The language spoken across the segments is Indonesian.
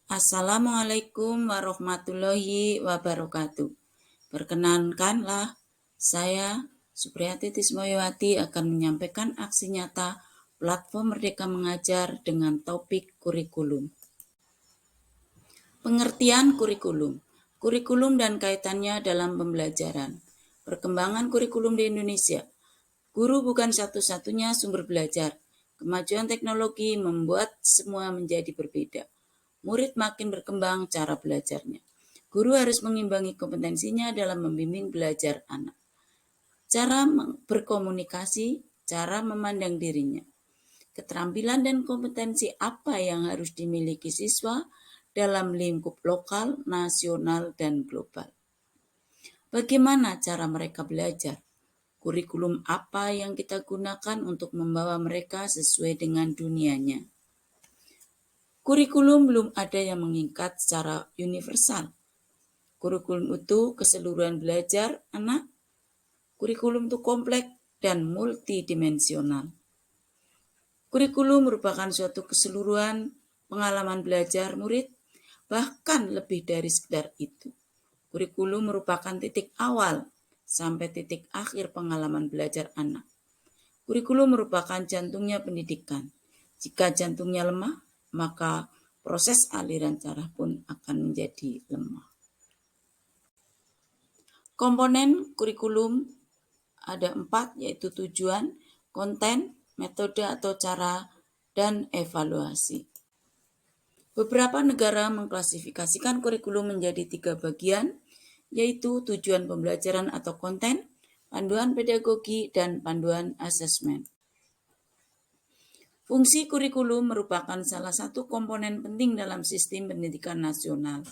Assalamualaikum warahmatullahi wabarakatuh. Perkenankanlah, saya Supriyati Tismoyowati akan menyampaikan aksi nyata platform Merdeka Mengajar dengan topik kurikulum. Pengertian kurikulum. Kurikulum dan kaitannya dalam pembelajaran. Perkembangan kurikulum di Indonesia. Guru bukan satu-satunya sumber belajar. Kemajuan teknologi membuat semua menjadi berbeda. Murid makin berkembang cara belajarnya. Guru harus mengimbangi kompetensinya dalam membimbing belajar anak. Cara berkomunikasi, cara memandang dirinya. Keterampilan dan kompetensi apa yang harus dimiliki siswa dalam lingkup lokal, nasional, dan global. Bagaimana cara mereka belajar? Kurikulum apa yang kita gunakan untuk membawa mereka sesuai dengan dunianya? Kurikulum belum ada yang mengikat secara universal. Kurikulum itu keseluruhan belajar anak. Kurikulum itu kompleks dan multidimensional. Kurikulum merupakan suatu keseluruhan pengalaman belajar murid, bahkan lebih dari sekedar itu. Kurikulum merupakan titik awal sampai titik akhir pengalaman belajar anak. Kurikulum merupakan jantungnya pendidikan. Jika jantungnya lemah, maka proses aliran darah pun akan menjadi lemah. Komponen kurikulum ada 4, yaitu tujuan, konten, metode atau cara, dan evaluasi. Beberapa negara mengklasifikasikan kurikulum menjadi 3 bagian, yaitu tujuan pembelajaran atau konten, panduan pedagogi, dan panduan asesmen. Fungsi kurikulum merupakan salah satu komponen penting dalam sistem pendidikan nasional.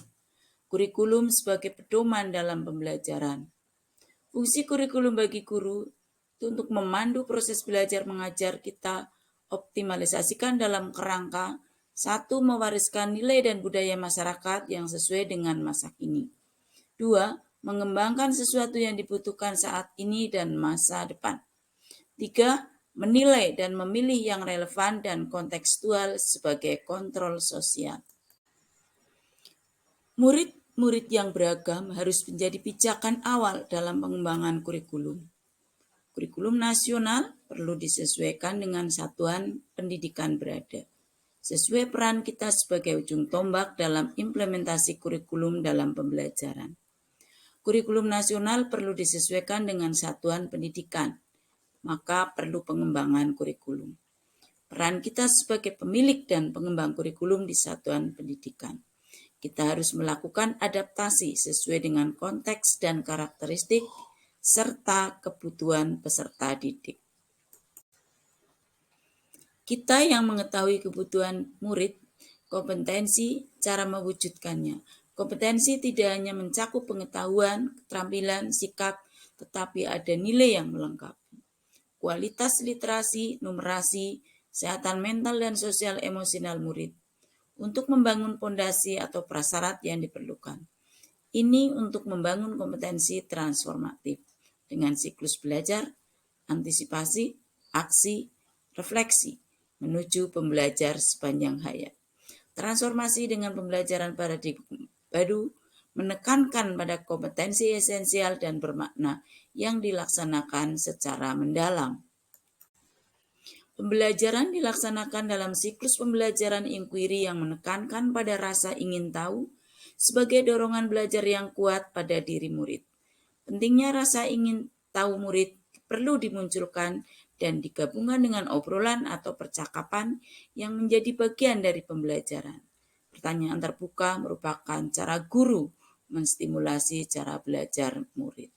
Kurikulum sebagai pedoman dalam pembelajaran. Fungsi kurikulum bagi guru itu untuk memandu proses belajar mengajar kita optimalisasikan dalam kerangka 1. Mewariskan nilai dan budaya masyarakat yang sesuai dengan masa kini. 2. Mengembangkan sesuatu yang dibutuhkan saat ini dan masa depan. 3. Menilai dan memilih yang relevan dan kontekstual sebagai kontrol sosial. Murid yang beragam harus menjadi pijakan awal dalam pengembangan kurikulum. Kurikulum nasional perlu disesuaikan dengan satuan pendidikan berada, sesuai peran kita sebagai ujung tombak dalam implementasi kurikulum dalam pembelajaran. Kurikulum nasional perlu disesuaikan dengan satuan pendidikan, maka perlu pengembangan kurikulum. Peran kita sebagai pemilik dan pengembang kurikulum di satuan pendidikan. Kita harus melakukan adaptasi sesuai dengan konteks dan karakteristik serta kebutuhan peserta didik. Kita yang mengetahui kebutuhan murid, kompetensi, cara mewujudkannya. Kompetensi tidak hanya mencakup pengetahuan, keterampilan, sikap, tetapi ada nilai yang melengkapi. Kualitas literasi, numerasi, kesehatan mental dan sosial emosional murid. Untuk membangun fondasi atau prasyarat yang diperlukan. Ini untuk membangun kompetensi transformatif dengan siklus belajar, antisipasi, aksi, refleksi, menuju pembelajar sepanjang hayat. Transformasi dengan pembelajaran paradigma baru menekankan pada kompetensi esensial dan bermakna yang dilaksanakan secara mendalam. Pembelajaran dilaksanakan dalam siklus pembelajaran inquiry yang menekankan pada rasa ingin tahu sebagai dorongan belajar yang kuat pada diri murid. Pentingnya rasa ingin tahu murid perlu dimunculkan dan digabungkan dengan obrolan atau percakapan yang menjadi bagian dari pembelajaran. Pertanyaan terbuka merupakan cara guru menstimulasi cara belajar murid.